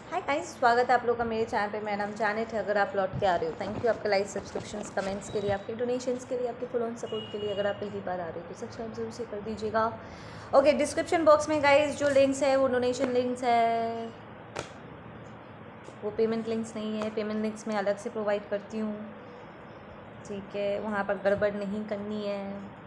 Hi guys, स्वागत है आप लोग का मेरे चैनल पे। मेरा नाम जानत है। अगर आप लौट के आ रहे हो, थैंक यू आपके लाइक, सब्सक्रिप्शंस, कमेंट्स के लिए, आपके डोनेशंस के लिए, आपके फुल ऑन सपोर्ट के लिए। अगर आप पहली बार आ रहे हो तो सब्सक्राइब जरूर से कर दीजिएगा। ओके, डिस्क्रिप्शन बॉक्स में गाइस जो लिंक्स है वो डोनेशन लिंक्स है, वो पेमेंट लिंक्स नहीं है। पेमेंट लिंक्स मैं अलग से प्रोवाइड करती हूँ, ठीक है। वहाँ पर गड़बड़ नहीं करनी है।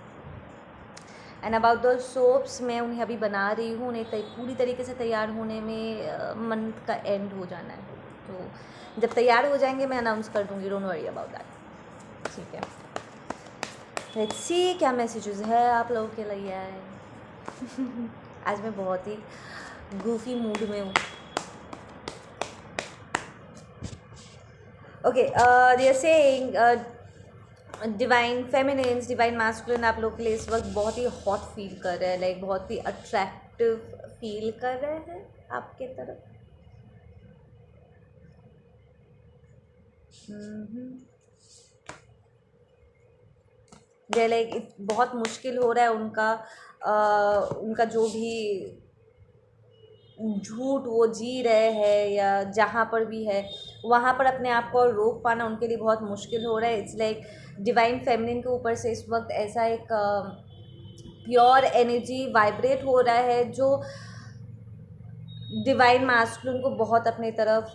एंड अबाउट द सोप्स, मैं उन्हें अभी बना रही हूँ। उन्हें पूरी तरीके से तैयार होने में मंथ का एंड हो जाना है, तो जब तैयार हो जाएंगे मैं अनाउंस कर दूँगी। डोंट वरी अबाउट दैट, ठीक है। लेट्स सी क्या मैसेजेस है आप लोगों के लिए है। आज मैं बहुत ही गूफी मूड में हूँ। Okay, they are saying divine feminines, divine masculine आप लोग के लिए इस वक्त बहुत ही हॉट फील कर रहे हैं, लाइक बहुत ही अट्रैक्टिव फील कर रहे हैं आपके तरफ। दे लाइक बहुत मुश्किल हो रहा है उनका, उनका जो भी झूठ वो जी रहे हैं या जहाँ पर भी है वहाँ पर अपने आप को रोक पाना उनके लिए बहुत मुश्किल हो रहा है। इट्स लाइक डिवाइन फेमिनिन के ऊपर से इस वक्त ऐसा एक प्योर एनर्जी वाइब्रेट हो रहा है जो डिवाइन मैस्कुलिन को बहुत अपने तरफ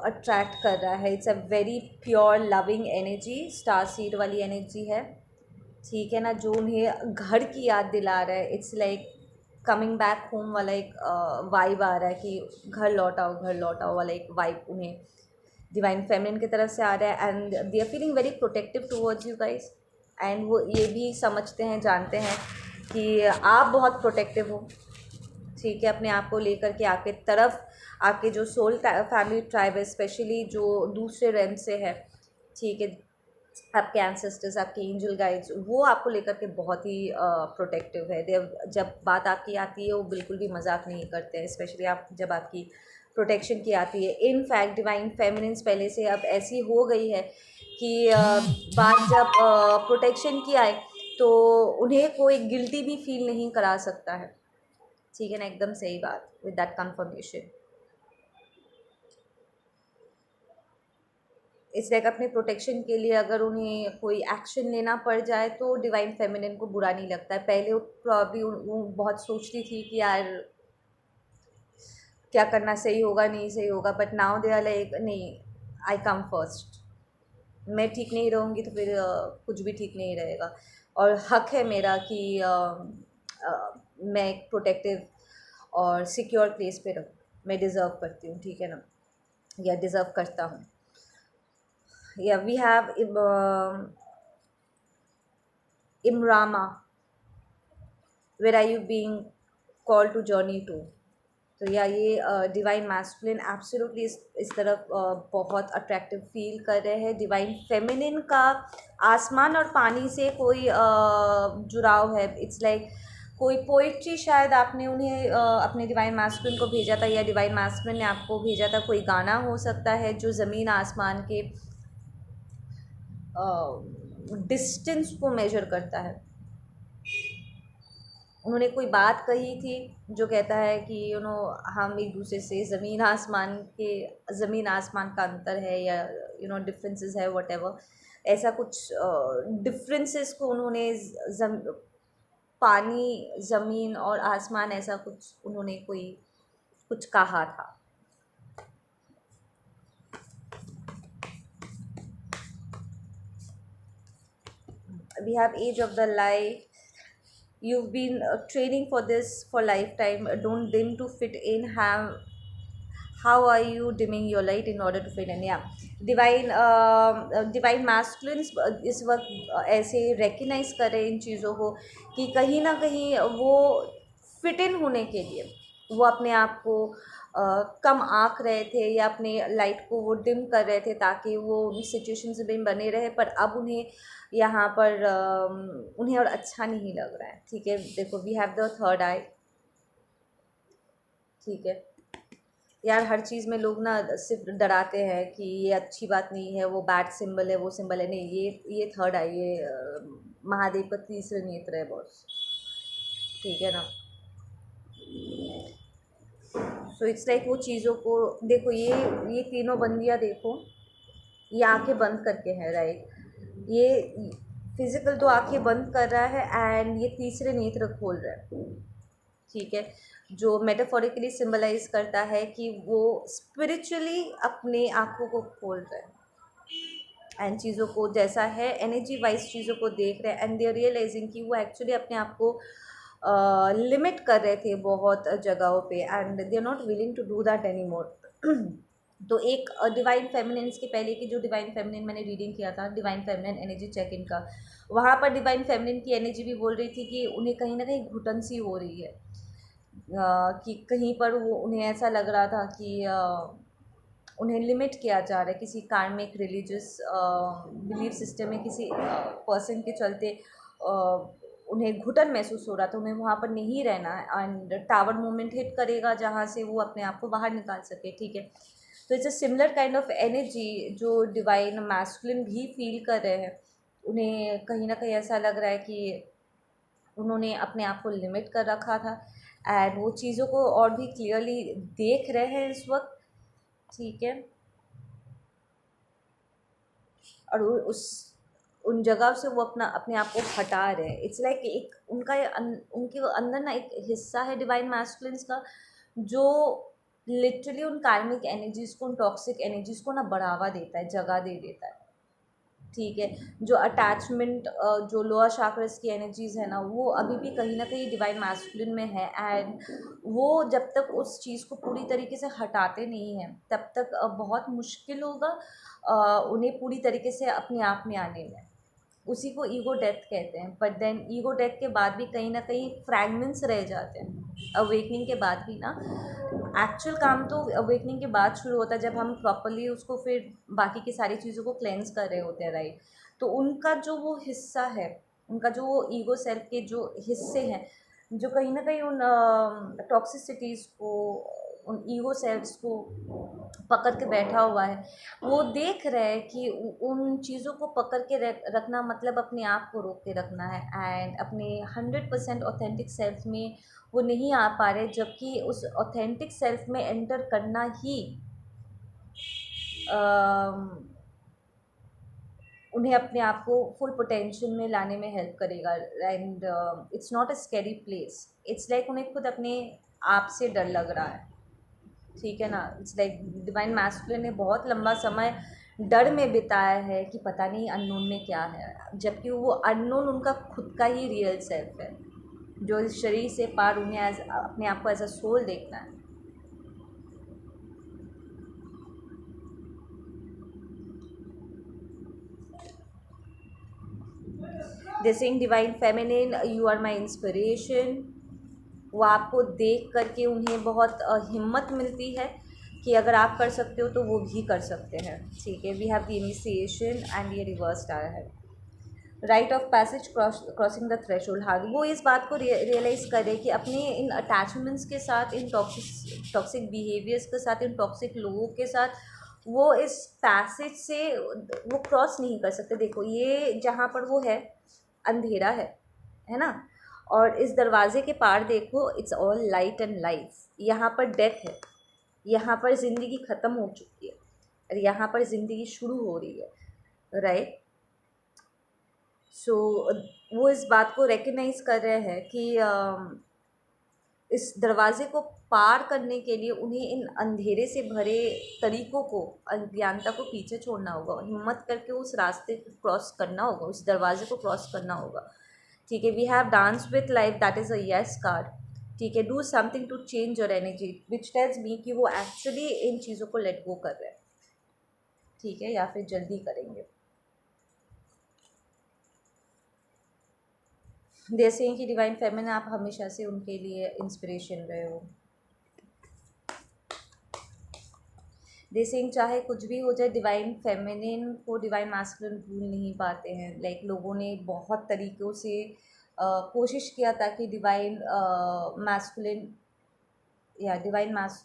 अट्रैक्ट कर रहा है। It's a very pure loving energy, star seed वाली एनर्जी है, ठीक है ना, जो उन्हें घर की याद दिला रहा है। It's like coming back home वाला एक वाइब आ रहा है कि घर लौट आओ वाला एक वाइब उन्हें डिवाइन फेमिनिन की तरफ से आ रहा है। And they are feeling very protective towards you guys. And वो ये भी समझते हैं, जानते हैं कि आप बहुत प्रोटेक्टिव हो, ठीक है, अपने आप को लेकर के। आपके तरफ आपके जो सोल फैमिली ट्राइब है, स्पेशली जो दूसरे रेम से है, ठीक है, आपके एंसेस्टर्स, आपके एंजल गाइड्स, वो आपको लेकर के बहुत ही प्रोटेक्टिव है। दे जब बात आपकी आती है वो बिल्कुल भी मजाक नहीं करते हैं, स्पेशली आप जब आपकी प्रोटेक्शन की आती है। इन फैक्ट डिवाइन फेमिनिन्स पहले से अब ऐसी हो गई है कि बात जब प्रोटेक्शन की आए तो उन्हें कोई गिल्टी भी फील नहीं करा सकता है, ठीक है ना। एकदम सही बात विद दैट कंफर्मेशन। इस लाइक अपने प्रोटेक्शन के लिए अगर उन्हें कोई एक्शन लेना पड़ जाए तो डिवाइन फेमिनिन को बुरा नहीं लगता है। पहले वो प्रॉब्ली वो बहुत सोचती थी कि यार क्या करना सही होगा नहीं सही होगा, but now they are like नहीं, आई कम फर्स्ट। मैं ठीक नहीं रहूँगी तो फिर कुछ भी ठीक नहीं रहेगा। और हक है मेरा कि मैं एक प्रोटेक्टिव और सिक्योर प्लेस पे रहूँ। मैं डिज़र्व करती हूँ, ठीक है ना, या डिज़र्व करता हूँ। या वी हैव इमरामा, where are you being call to journey to. तो या ये डिवाइन मैस्कुलिन एब्सोल्युटली इस तरफ बहुत अट्रैक्टिव फील कर रहे हैं। डिवाइन फेमिनिन का आसमान और पानी से कोई जुड़ाव है। इट्स लाइक कोई पोइट्री शायद आपने उन्हें अपने डिवाइन मैस्कुलिन को भेजा था, या डिवाइन मैस्कुलिन ने आपको भेजा था। कोई गाना हो सकता है जो ज़मीन आसमान के डिस्टेंस को मेजर करता है। उन्होंने कोई बात कही थी जो कहता है कि हम एक दूसरे से ज़मीन आसमान का अंतर है, या डिफरेंसेस है, वट एवर, ऐसा कुछ डिफरेंसेस को उन्होंने पानी, ज़मीन और आसमान, ऐसा कुछ उन्होंने कोई कुछ कहा था। We have age of the life, you've been training for this for lifetime. Don't dim to fit in. Have how are you dimming your light in order to fit in? Yeah, divine masculines इस वक्त ऐसे recognise कर रहे हैं इन चीज़ों को कि कहीं ना कहीं वो फिट इन होने के लिए वो अपने आप को कम आँक रहे थे, या अपने लाइट को वो डिम कर रहे थे ताकि वो उन सिचुएशन में बने रहे। पर अब उन्हें यहाँ पर उन्हें और अच्छा नहीं लग रहा है, ठीक है। देखो, वी हैव द थर्ड आई, ठीक है यार। हर चीज़ में लोग ना सिर्फ डराते हैं कि ये अच्छी बात नहीं है, वो बैड सिंबल है, वो सिंबल है। नहीं, ये थर्ड आई, ये महादेव का तीसरे नेत्र है बॉस, ठीक है ना। सो इट्स लाइक वो चीज़ों को देखो, ये तीनों बंदियाँ देखो, ये आंखें बंद करके है, राइट। ये फिजिकल तो आंखें बंद कर रहा है एंड ये तीसरे नेत्र खोल रहा है, ठीक है, जो मेटाफोरिकली सिंबलाइज करता है कि वो स्पिरिचुअली अपने आंखों को खोल रहा है एंड चीज़ों को जैसा है एनर्जी वाइज चीज़ों को देख रहे हैं एंड दे आर रियलाइजिंग कि वो एक्चुअली अपने आप को लिमिट कर रहे थे बहुत जगहों पे and they are not willing to do that any more. तो एक डिवाइन फेमिनिन्स के पहले की जो डिवाइन फेमिनिन मैंने रीडिंग किया था, divine feminine energy check in का, वहाँ पर डिवाइन फेमिनिन की एनर्जी भी बोल रही थी कि उन्हें कहीं ना कहीं घुटन सी हो रही है, कि कहीं पर वो उन्हें ऐसा लग रहा था कि उन्हें लिमिट किया जा रहा है किसी कार्मिक रिलीजियस बिलीफ सिस्टम में, किसी पर्सन के चलते उन्हें घुटन महसूस हो रहा था, उन्हें वहाँ पर नहीं रहना है एंड टावर मूवमेंट हिट करेगा जहाँ से वो अपने आप को बाहर निकाल सके, ठीक है। तो it's a similar kind of energy जो डिवाइन मैस्कुलिन भी फील कर रहे हैं। उन्हें कहीं ना कहीं ऐसा लग रहा है कि उन्होंने अपने आप को लिमिट कर रखा था एंड वो चीज़ों को और भी क्लियरली देख रहे हैं इस वक्त, ठीक है। और उस उन जगह से वो अपने आप को हटा रहे हैं। इट्स लाइक एक उनका उनके अंदर ना एक हिस्सा है डिवाइन मैस्कुलिन्स का जो लिटरली उन कार्मिक एनर्जीज़ को, उन टॉक्सिक एनर्जीज़ को ना बढ़ावा देता है, जगह दे देता है, ठीक है। जो अटैचमेंट, जो लोअर चाक्रास की एनर्जीज़ है ना, वो अभी भी कहीं ना कहीं डिवाइन मैस्कुलिन में है एंड वो जब तक उस चीज़ को पूरी तरीके से हटाते नहीं हैं तब तक बहुत मुश्किल होगा उन्हें पूरी तरीके से अपने आप में आने में। उसी को ईगो डेथ कहते हैं, बट देन ईगो डेथ के बाद भी कहीं ना कहीं फ्रैगमेंट्स रह जाते हैं। अवेकनिंग के बाद भी ना, एक्चुअल काम तो अवेकनिंग के बाद शुरू होता है जब हम प्रॉपरली उसको फिर बाकी की सारी चीज़ों को क्लेंस कर रहे होते हैं, राइट। तो उनका जो वो हिस्सा है, उनका जो वो ईगो सेल्फ के जो हिस्से हैं जो कहीं ना कहीं उन टॉक्सिसिटीज़ को, उन ईगो सेल्फ्स को पकड़ के बैठा हुआ है, वो देख रहे हैं कि उन चीज़ों को पकड़ के रखना मतलब अपने आप को रोक के रखना है एंड अपने 100% ऑथेंटिक सेल्फ में वो नहीं आ पा रहे, जबकि उस ऑथेंटिक सेल्फ में एंटर करना ही उन्हें अपने आप को फुल पोटेंशियल में लाने में हेल्प करेगा and it's not a scary place. It's like उन्हें खुद अपने आप से डर लग रहा है, ठीक है ना। इट्स लाइक डिवाइन मैस्कुलिन ने बहुत लंबा समय डर में बिताया है कि पता नहीं अननोन में क्या है, जबकि वो अननोन उनका खुद का ही रियल सेल्फ है जो इस शरीर से पार उन्हें अपने आप को एज अ सोल देखना है। They saying divine feminine you are my inspiration. वो आपको देख करके उन्हें बहुत हिम्मत मिलती है कि अगर आप कर सकते हो तो वो भी कर सकते हैं, ठीक है। We have the initiation and ये रिवर्स आ है, rite of passage, crossing the threshold. हाँ, वो इस बात को रियलाइज़ करें कि अपने इन अटैचमेंट्स के साथ, इन टॉक्सिक बिहेवियर्स के साथ, इन टॉक्सिक लोगों के साथ वो इस पैसेज से वो क्रॉस नहीं कर सकते। देखो ये जहाँ पर वो है अंधेरा है ना, और इस दरवाजे के पार देखो it's all light and life. यहाँ पर डेथ है, यहाँ पर ज़िंदगी ख़त्म हो चुकी है और यहाँ पर ज़िंदगी शुरू हो रही है, राइट। सो वो इस बात को रिकग्नाइज कर रहे हैं कि इस दरवाजे को पार करने के लिए उन्हें इन अंधेरे से भरे तरीकों को, अज्ञानता को पीछे छोड़ना होगा, हिम्मत करके उस रास्ते को क्रॉस करना होगा, उस दरवाजे को क्रॉस करना होगा, ठीक है। We have dance with life, that is a yes card, ठीक है। Do something to change your energy, which tells me कि वो एक्चुअली इन चीज़ों को लेट गो कर रहे हैं, ठीक है, या फिर जल्दी करेंगे। जैसे कि डिवाइन फेमिनिन आप हमेशा से उनके लिए इंस्पिरेशन रहे हो। जैसे चाहे कुछ भी हो जाए, डिवाइन फेमिनिन को डिवाइन मैस्कुलिन भूल नहीं पाते हैं। लाइक लोगों ने बहुत तरीक़ों से कोशिश किया ताकि डिवाइन मैस्कुलिन या डिवाइन मैस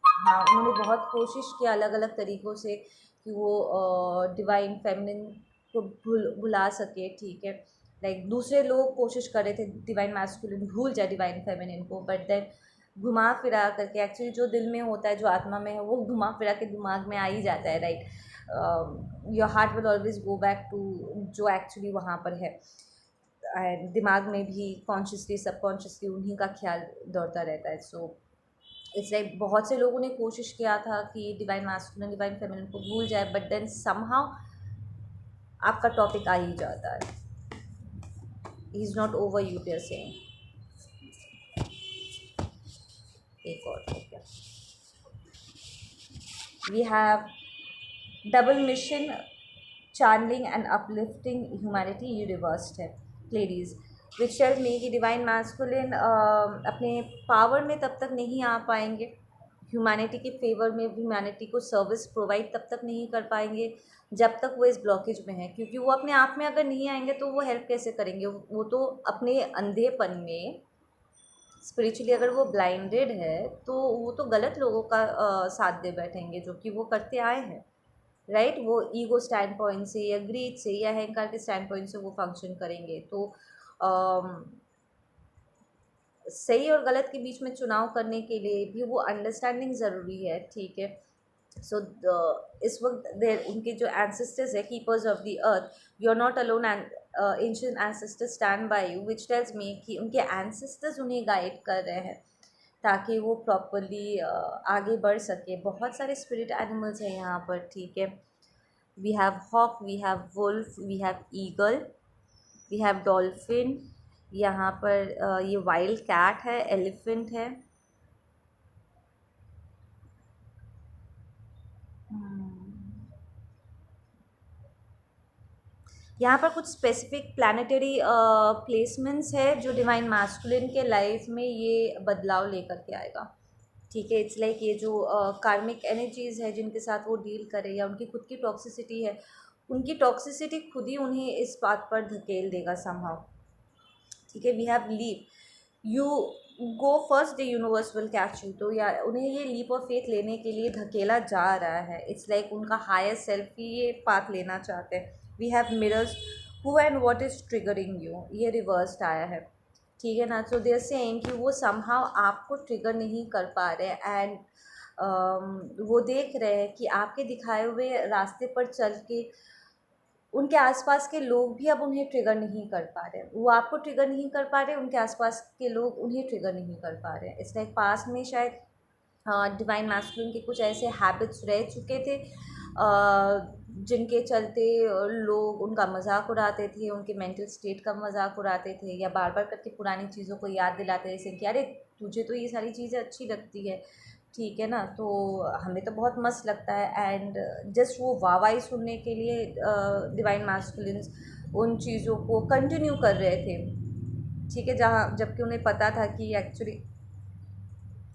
हाँ, उन्होंने बहुत कोशिश किया अलग अलग तरीक़ों से कि वो डिवाइन फेमिनिन को भुला सके, ठीक है। लाइक दूसरे लोग कोशिश कर रहे थे डिवाइन मैस्कुलिन भूल जाए डिवाइन फेमिनिन को, बट देन घुमा फिरा करके, एक्चुअली जो दिल में होता है, जो आत्मा में है, वो घुमा फिरा के दिमाग में आ ही जाता है, right. Your heart will always go back to जो एक्चुअली वहाँ पर है, एंड दिमाग में भी कॉन्शियसली सबकॉन्शियसली उन्हीं का ख्याल दौड़ता रहता है। सो इट्स लाइक बहुत से लोगों ने कोशिश किया था कि डिवाइन मास्कुलिन डिवाइन फेमिनिन को भूल जाए, बट देन समहाउ आपका टॉपिक आ ही जाता है। He is not over you, they are saying. एक और हो गया। We have double mission channeling and uplifting humanity, ये रिवर्स्ड है लेडीज़, विच टेल मी कि डिवाइन मैस्कुलिन अपने पावर में तब तक नहीं आ पाएंगे, ह्यूमैनिटी के फेवर में, ह्यूमैनिटी को सर्विस प्रोवाइड तब तक नहीं कर पाएंगे जब तक वो इस ब्लॉकेज में है, क्योंकि वो अपने आप में अगर नहीं आएंगे तो वो हेल्प कैसे करेंगे। वो तो अपने अंधेपन में स्पिरिचुअली अगर वो ब्लाइंडेड है तो वो तो गलत लोगों का साथ दे बैठेंगे, जो कि वो करते आए हैं, राइट। वो ईगो स्टैंड पॉइंट से या ग्रीड से या अहंकार के स्टैंड पॉइंट से वो फंक्शन करेंगे। तो सही और गलत के बीच में चुनाव करने के लिए भी वो अंडरस्टैंडिंग ज़रूरी है, ठीक है। सो इस वक्त देर उनके जो एंसेस्टर्स है, keepers of the earth, you are not alone, and ancient ancestors stand by you, which tells me कि उनके एंसेस्टर्स उन्हें गाइड कर रहे हैं ताकि वो प्रॉपरली आगे बढ़ सके। बहुत सारे स्पिरिट एनिमल्स हैं यहाँ पर, ठीक है। We have hawk, we have wolf, we have eagle, we have dolphin, यहाँ पर ये वाइल्ड कैट है, एलिफेंट है। यहाँ पर कुछ स्पेसिफिक प्लानिटरी प्लेसमेंट्स है जो डिवाइन मास्कुलिन के लाइफ में ये बदलाव लेकर के आएगा, ठीक है। इट्स लाइक ये जो कार्मिक एनर्जीज है जिनके साथ वो डील करे, या उनकी खुद की टॉक्सिसिटी है, उनकी टॉक्सिसिटी खुद ही उन्हें इस बात पर धकेल देगा समहाउ, ठीक है। We have leap, you go first, the universe will catch you. तो या उन्हें ये लीप ऑफ फेथ लेने के लिए धकेला जा रहा है। इट्स लाइक उनका हायर सेल्फ ही ये पाथ लेना चाहते हैं। We have mirrors, who and what is triggering you, ये रिवर्स्ड आया है, ठीक है ना। सो दे आर सेइंग कि वो समहाउ आपको ट्रिगर नहीं कर पा रहे, एंड वो देख रहे हैं कि आपके दिखाए हुए रास्ते पर चल के उनके आसपास के लोग भी अब उन्हें ट्रिगर नहीं कर पा रहे, वो आपको ट्रिगर नहीं कर पा रहे, उनके आसपास के लोग उन्हें ट्रिगर नहीं कर पा रहे। इस लाइक पास्ट में शायद डिवाइन मैस्कुलिन के कुछ ऐसे हैबिट्स रह चुके थे जिनके चलते लोग उनका मजाक उड़ाते थे, उनके मेंटल स्टेट का मजाक उड़ाते थे, या बार बार करके पुरानी चीज़ों को याद दिलाते थे, जैसे कि अरे तुझे तो ये सारी चीज़ें अच्छी लगती है, ठीक है ना। तो हमें तो बहुत मस्त लगता है, एंड जस्ट वो वाहवाही सुनने के लिए डिवाइन मैस्कुलिन्स उन चीज़ों को कंटिन्यू कर रहे थे, ठीक है, जहाँ जबकि उन्हें पता था कि एक्चुअली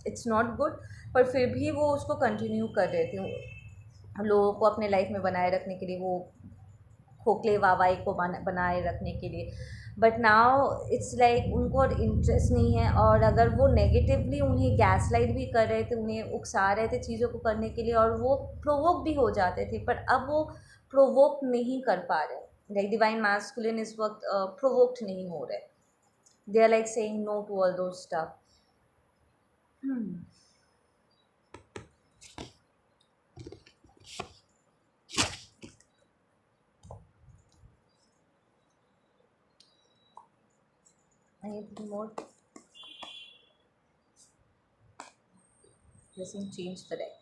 इट्स नॉट गुड, पर फिर भी वो उसको कंटिन्यू कर रहे थे लोगों को अपने लाइफ में बनाए रखने के लिए, वो खोखले वाहवाही को बनाए रखने के लिए। बट नाउ इट्स लाइक उनको और इंटरेस्ट नहीं है, और अगर वो नेगेटिवली उन्हें गैसलाइट भी कर रहे थे, उन्हें उकसा रहे थे चीज़ों को करने के लिए, और वो प्रोवोक भी हो जाते थे, पर अब वो प्रोवोक नहीं कर पा रहे। लाइक डिवाइन मैस्कुलिन इस वक्त प्रोवोक्ड नहीं हो रहे, they are like saying no to all those stuff. I need to be more pressing change the deck.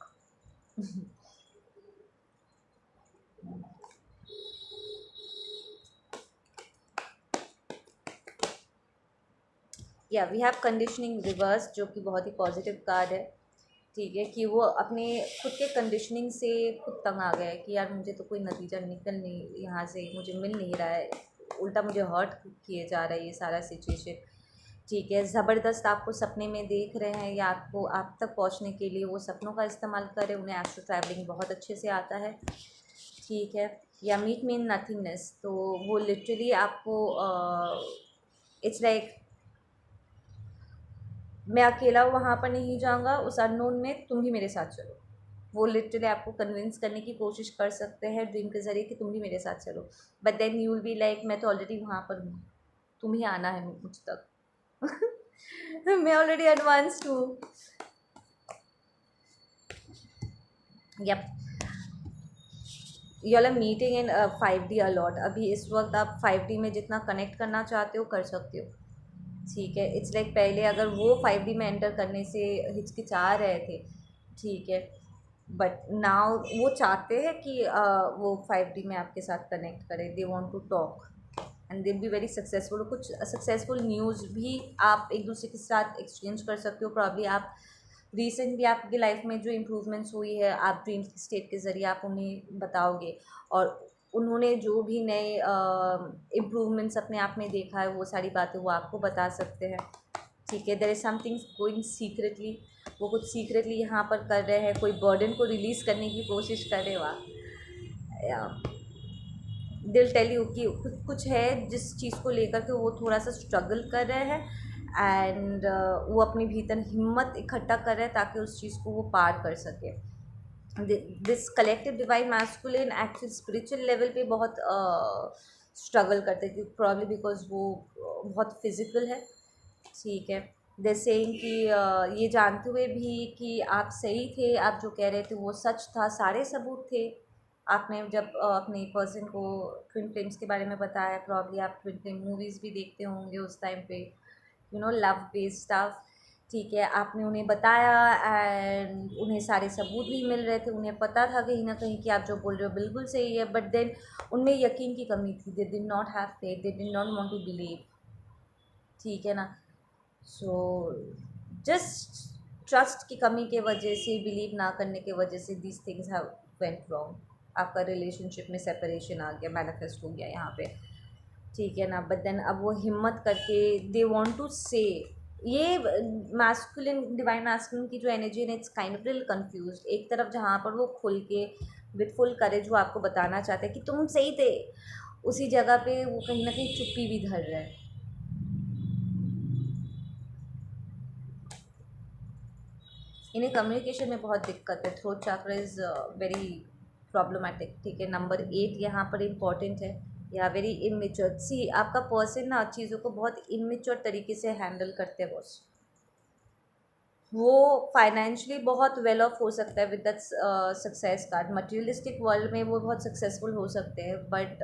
या वी हैव कंडीशनिंग रिवर्स, जो कि बहुत ही पॉजिटिव कार्ड है, ठीक है, कि वो अपने खुद के कंडीशनिंग से खुद तंग आ गए कि यार मुझे तो कोई नतीजा निकल नहीं, यहाँ से मुझे मिल नहीं रहा है, उल्टा मुझे हर्ट किए जा रहा है ये सारा सिचुएशन, ठीक है। ज़बरदस्त आपको सपने में देख रहे हैं, या आपको आप तक पहुँचने के लिए वो सपनों का इस्तेमाल करें, उन्हें एस्ट्रो ट्रैवलिंग बहुत अच्छे से आता है, ठीक है। या मीट मी इन नथिंगनेस, तो वो लिटरली आपको इट्स लाइक मैं अकेला वहाँ पर नहीं जाऊँगा उस अननोन में, तुम भी मेरे साथ चलो। वो लिटरली आपको कन्विंस करने की कोशिश कर सकते हैं ड्रीम के ज़रिए कि तुम भी मेरे साथ चलो, but then you will be like मैं तो ऑलरेडी वहाँ पर हूँ, तुम ही आना है मुझ तक। मैं ऑलरेडी एडवांस्ड हूँ. Yup. You are meeting in 5D a lot. अभी इस वक्त आप 5D में जितना कनेक्ट करना चाहते हो कर सकते हो. ठीक है. इट्स लाइक पहले अगर वो 5D में एंटर करने से हिचकिचा रहे थे, ठीक है, बट नाउ वो चाहते हैं कि वो 5D में आपके साथ कनेक्ट करें. They want to talk and they be very successful. कुछ सक्सेसफुल न्यूज़ भी आप एक दूसरे के साथ एक्सचेंज कर सकते हो. प्रॉब्ली आप रिसेंटली आपकी लाइफ में जो इम्प्रूवमेंट्स हुई है आप ड्रीम स्टेट के ज़रिए आप उन्हें बताओगे, और उन्होंने जो भी नए इम्प्रूवमेंट्स अपने आप में देखा है वो सारी बातें वो आपको बता सकते हैं. ठीक है. There is something going secretly. वो कुछ सीक्रेटली यहाँ पर कर रहे हैं, कोई बर्डन को रिलीज़ करने की कोशिश कर रहे हो आप. दिल टेल यू कि कुछ है जिस चीज़ को लेकर के वो थोड़ा सा स्ट्रगल कर रहे हैं, एंड वो अपने भीतर हिम्मत इकट्ठा कर रहे हैं ताकि उस चीज़ को वो पार कर सके. This collective divine masculine actually spiritual level पे बहुत स्ट्रगल करते हैं, क्योंकि प्रॉब्लम बिकॉज वो बहुत फिजिकल है. ठीक है. दे सेइंग कि ये जानते हुए भी कि आप सही थे, आप जो कह रहे थे वो सच था, सारे सबूत थे. आपने जब अपने पर्सन को ट्विन फ्लेम्स के बारे में बताया, प्रॉब्ली आप ट्विन फ्लेम मूवीज़ भी देखते होंगे उस टाइम पे, लव बेस्ड स्टफ. ठीक है. आपने उन्हें बताया एंड उन्हें सारे सबूत भी मिल रहे थे. उन्हें पता था कहीं ना कहीं कि आप जो बोल रहे हो बिल्कुल सही है, बट देन उनमें यकीन की कमी थी. They did not have faith, they did not want to believe. ठीक है ना. सो जस्ट ट्रस्ट की कमी के वजह से, बिलीव ना करने के वजह से these things have went wrong. आपका रिलेशनशिप में सेपरेशन आ गया, मैनिफेस्ट हो गया यहाँ पे. ठीक है ना. बट देन अब वो हिम्मत करके दे वांट टू से, ये मैस्कुलिन डिवाइन मैस्कुलिन की जो एनर्जी है, it's kind of little confused. एक तरफ जहाँ पर वो खुल के विथ फुल करेज वो आपको बताना चाहते हैं कि तुम सही थे, उसी जगह पे वो कहीं ना कहीं चुप्पी भी धर रहे हैं. इन्हें कम्युनिकेशन में बहुत दिक्कत है. थ्रोट चक्र इज़ वेरी प्रॉब्लमेटिक. ठीक है. नंबर 8 यहाँ पर इम्पॉर्टेंट है. या वेरी इमेच्योर. सी आपका पर्सन ना चीज़ों को बहुत इमेच्योर तरीके से हैंडल करते हैं बॉस. वो फाइनेंशियली बहुत वेल ऑफ हो सकता है with that success card. Materialistic world में वो बहुत सक्सेसफुल हो सकते हैं, बट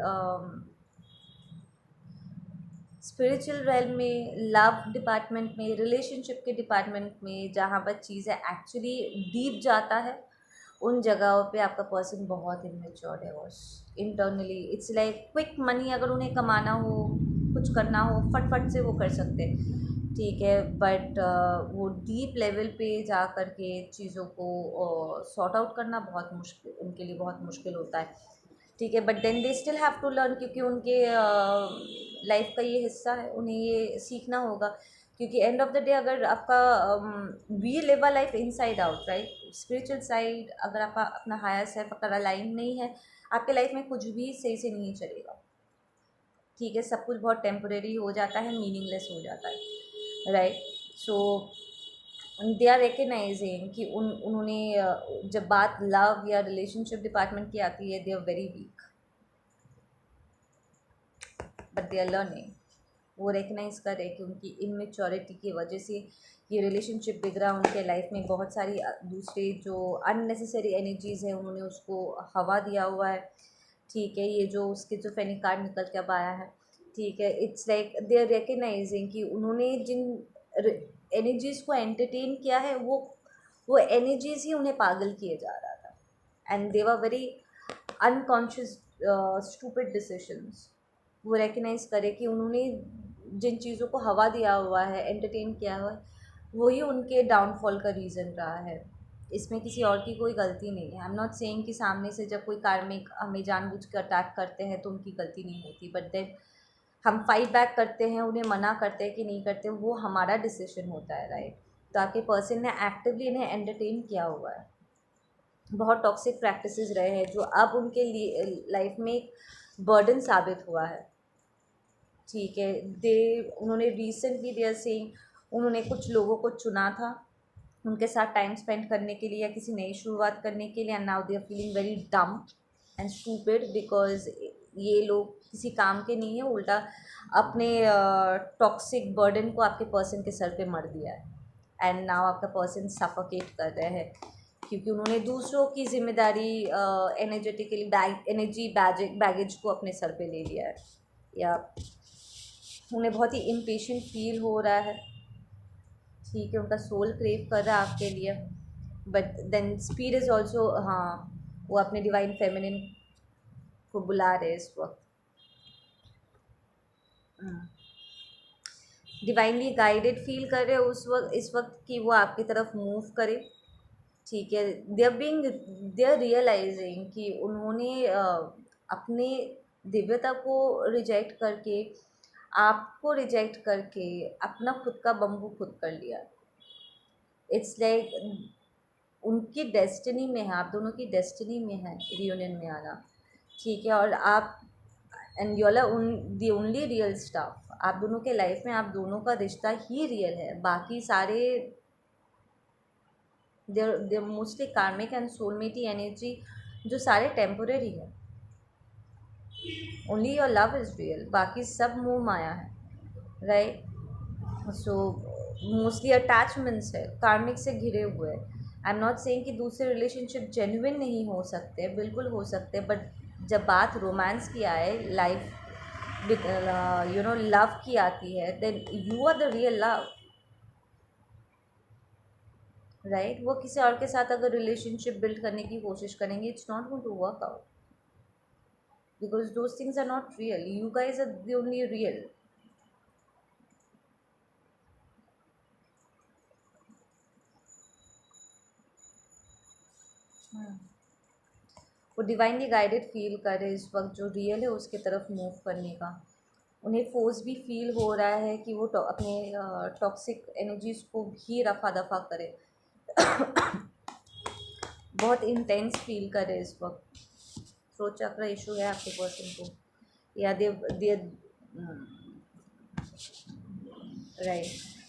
स्पिरिचुअल रेल्म में, लव डिपार्टमेंट में, रिलेशनशिप के डिपार्टमेंट में, जहाँ पर चीज़ें एक्चुअली डीप जाता है, उन जगहों पे आपका पर्सन बहुत इमेच्योर है boss. Internally it's like quick money अगर उन्हें कमाना हो, कुछ करना हो, फट से वो कर सकते हैं. ठीक है. बट वो डीप लेवल पे जा कर के चीज़ों को सॉर्ट आउट करना बहुत मुश्किल, उनके लिए बहुत मुश्किल होता है. ठीक है. But then they still have to learn, क्योंकि उनके लाइफ का ये हिस्सा है, उन्हें ये सीखना होगा. क्योंकि एंड ऑफ द डे अगर आपका we live a life inside out, right, spiritual side, अगर आपका अपना हायर सेल्फ अगर अलाइन नहीं है, आपके लाइफ में कुछ भी सही से नहीं चलेगा. ठीक है. सब कुछ बहुत टेम्परेरी हो जाता है, मीनिंगलेस हो जाता है, right. So they are recognizing कि उन्होंने जब बात लव या रिलेशनशिप डिपार्टमेंट की आती है, they are very weak, but they are learning. वो रिकग्नाइज करें कि उनकी इमेच्योरिटी की वजह से ये रिलेशनशिप बिगड़ा. उनके लाइफ में बहुत सारी दूसरे जो अननेसेसरी एनर्जीज़ हैं उन्होंने उसको हवा दिया हुआ है. ठीक है. ये जो स्किज़ोफ्रेनिक कार्ड निकल के अब आया है. ठीक है. It's like they are recognizing कि उन्होंने जिन एनर्जीज़ को एंटरटेन किया है, वो एनर्जीज़ ही उन्हें पागल किए जा रहा था. And they were very unconscious stupid decisions. वो रिकग्नाइज करे कि उन्होंने जिन चीज़ों को हवा दिया हुआ है, एंटरटेन किया हुआ है, वही उनके डाउनफॉल का रीज़न रहा है. इसमें किसी और की कोई गलती नहीं है. आई एम नॉट सेइंग कि सामने से जब कोई कार्मिक हमें जानबूझ कर अटैक करते हैं तो उनकी गलती नहीं होती, बट देन हम फाइट बैक करते हैं, उन्हें मना करते हैं कि नहीं करते, वो हमारा डिसीजन होता है, राइट. तो आपके पर्सन ने एक्टिवली इन्हें एंटरटेन किया हुआ है. बहुत टॉक्सिक प्रैक्टिसेस रहे हैं जो अब उनके लिए लाइफ में एक बर्डन साबित हुआ है. ठीक है. उन्होंने रिसेंटली दे आर सेइंग उन्होंने कुछ लोगों को चुना था उनके साथ टाइम स्पेंड करने के लिए या किसी नई शुरुआत करने के लिए, and now they are feeling very dumb and stupid because ये लोग किसी काम के नहीं है, उल्टा अपने टॉक्सिक बर्डन को आपके पर्सन के सर पे मर दिया है। एंड नाउ आपका पर्सन सफोकेट कर रहे हैं क्योंकि उन्होंने दूसरों की जिम्मेदारी एनर्जेटिकली एनर्जी बैगेज को अपने सर पे ले लिया है, या उन्हें बहुत ही इम्पेशेंट फील हो रहा है। ठीक है, उनका सोल क्रेव कर रहा है आपके लिए, but then speed is also, हाँ, वो अपने डिवाइन फेमिनिन को बुला रहे हैं इस वक्त, डिवाइनली गाइडेड फील कर रहे हैं उस वक्त, इस वक्त कि वो आपकी तरफ मूव करे। ठीक है, दे आर रियलाइजिंग कि उन्होंने अपने दिव्यता को रिजेक्ट करके, आपको रिजेक्ट करके अपना खुद का बम्बू खुद कर लिया। इट्स लाइक उनकी डेस्टिनी में है, आप दोनों की डेस्टिनी में है रियूनियन में आना। ठीक है, और आप एंड यू आर उन दी ओनली रियल स्टाफ, आप दोनों के लाइफ में आप दोनों का रिश्ता ही रियल है, बाकी सारे देर मोस्टली कार्मिक एंड सोलमेटी एनर्जी जो सारे टेम्पोरेरी है। Only your love is real, बाकी सब मोह माया है, राइट। सो मोस्टली अटैचमेंट्स है, कार्मिक से घिरे हुए। आई एम नॉट सेइंग कि दूसरे रिलेशनशिप जेन्युइन नहीं हो सकते, बिल्कुल हो सकते, बट जब बात रोमांस की आए, लाइफ विद लव की आती है, then you are the real love, right. वो किसी और के साथ अगर रिलेशनशिप बिल्ड करने की कोशिश करेंगे, it's not going to work out because those things are not real, you guys are the only real. वो डिवाइनली गाइडेड फील कर रहे इस वक्त, जो रियल है उसके तरफ मूव करने का। उन्हें फोर्स भी फील हो रहा है कि वो अपने टॉक्सिक एनर्जीज को भी रफा दफा करे। बहुत इंटेंस फील कर रहे इस वक्त। थ्रोट चक्र इशू है आपके पर्सन को, या दे राइट।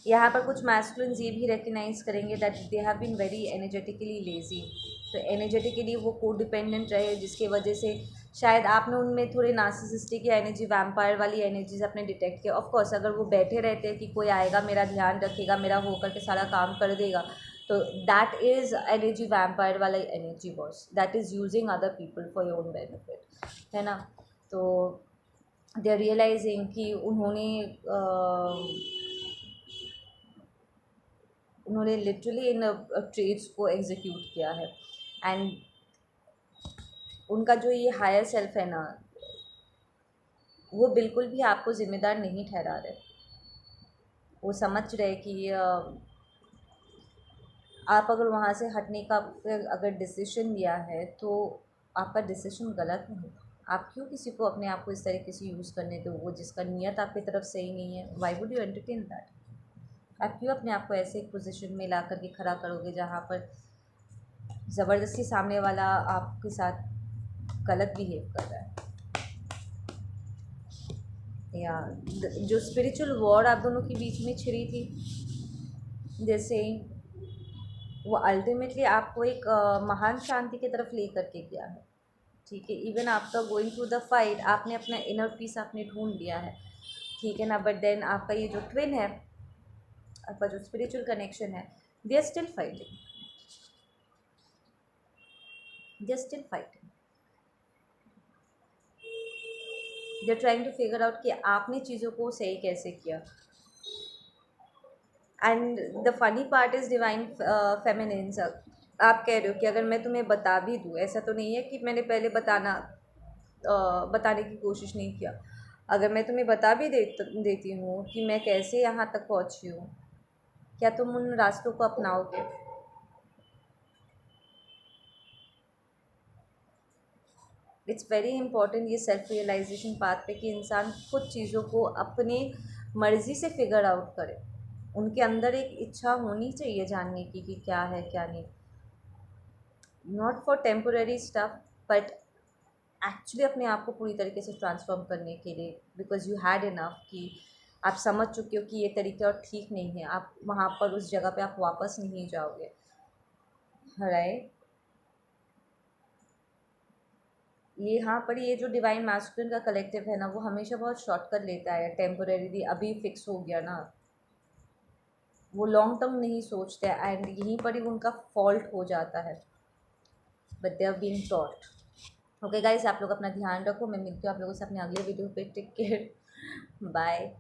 यहाँ पर कुछ मैस्कुलिन्स ये भी रिकग्नाइज करेंगे that they have been very energetically lazy. तो एनर्जेटिकली वो को डिपेंडेंट रहे, जिसके वजह से शायद आपने उनमें थोड़ी नार्सिसिस्टिक या एनर्जी वैम्पायर वाली एनर्जीज अपने डिटेक्ट किया। ऑफ कोर्स अगर वो बैठे रहते हैं कि कोई आएगा मेरा ध्यान रखेगा, मेरा होकर के सारा काम कर देगा, तो दैट इज़ एनर्जी वैम्पायर वाला energy boss, that is using other people for your own benefit, है ना। तो दे आर रियलाइजिंग कि उन्होंने लिटरली इन ट्रेड्स को एग्जीक्यूट किया है। एंड उनका जो ये हायर सेल्फ है ना, वो बिल्कुल भी आपको ज़िम्मेदार नहीं ठहरा रहे। वो समझ रहे कि आप अगर वहाँ से हटने का अगर डिसीजन लिया है तो आपका डिसीजन गलत नहीं। आप क्यों किसी को अपने आप को इस तरीके से यूज़ करने दो, वो जिसका नियत आपकी तरफ सही नहीं है। Why would you entertain that? आप क्यों अपने आप को ऐसे एक पोजीशन में ला करके खड़ा करोगे जहाँ पर ज़बरदस्ती सामने वाला आपके साथ गलत बिहेव कर रहा है। या जो स्पिरिचुअल वॉर आप दोनों के बीच में छिड़ी थी, जैसे वो अल्टीमेटली आपको एक महान शांति की तरफ ले करके गया है। ठीक है, even after going through the fight आपने अपना इनर पीस आपने ढूंढ लिया है। ठीक है ना, बट देन आपका ये जो ट्विन है, आपका जो स्पिरिचुअल कनेक्शन है, they are still fighting, they are still fighting, they are trying to figure out कि आपने चीज़ों को सही कैसे किया। And the funny part is divine feminines, आप कह रहे हो कि अगर मैं तुम्हें बता भी दूँ, ऐसा तो नहीं है कि मैंने पहले बताने की कोशिश नहीं किया। अगर मैं तुम्हें बता भी देती हूँ कि मैं कैसे यहाँ तक पहुँची हूँ, क्या तुम उन रास्तों को अपनाओगे? इट्स वेरी इंपॉर्टेंट ये सेल्फ रियलाइजेशन पाथ पे कि इंसान खुद चीज़ों को अपने मर्ज़ी से फिगर आउट करे। उनके अंदर एक इच्छा होनी चाहिए जानने की कि क्या है क्या नहीं, not for temporary stuff, but actually अपने आप को पूरी तरीके से ट्रांसफॉर्म करने के लिए, बिकॉज यू हैड इनफ कि आप समझ चुके हो कि ये तरीका और ठीक नहीं है, आप वहाँ पर उस जगह पे आप वापस नहीं जाओगे, राइट। यहाँ पर ये जो डिवाइन मैस्कुलिन का कलेक्टिव है ना, वो हमेशा बहुत शॉर्टकट लेता है, टेम्पोरेरी अभी फिक्स हो गया ना, वो लॉन्ग टर्म नहीं सोचते एंड यहीं पर ही उनका फॉल्ट हो जाता है, but they are being taught. Okay guys, आप लोग अपना ध्यान रखो, मैं मिलती हूँ आप लोगों से अपने अगले वीडियो पे। Take care, bye.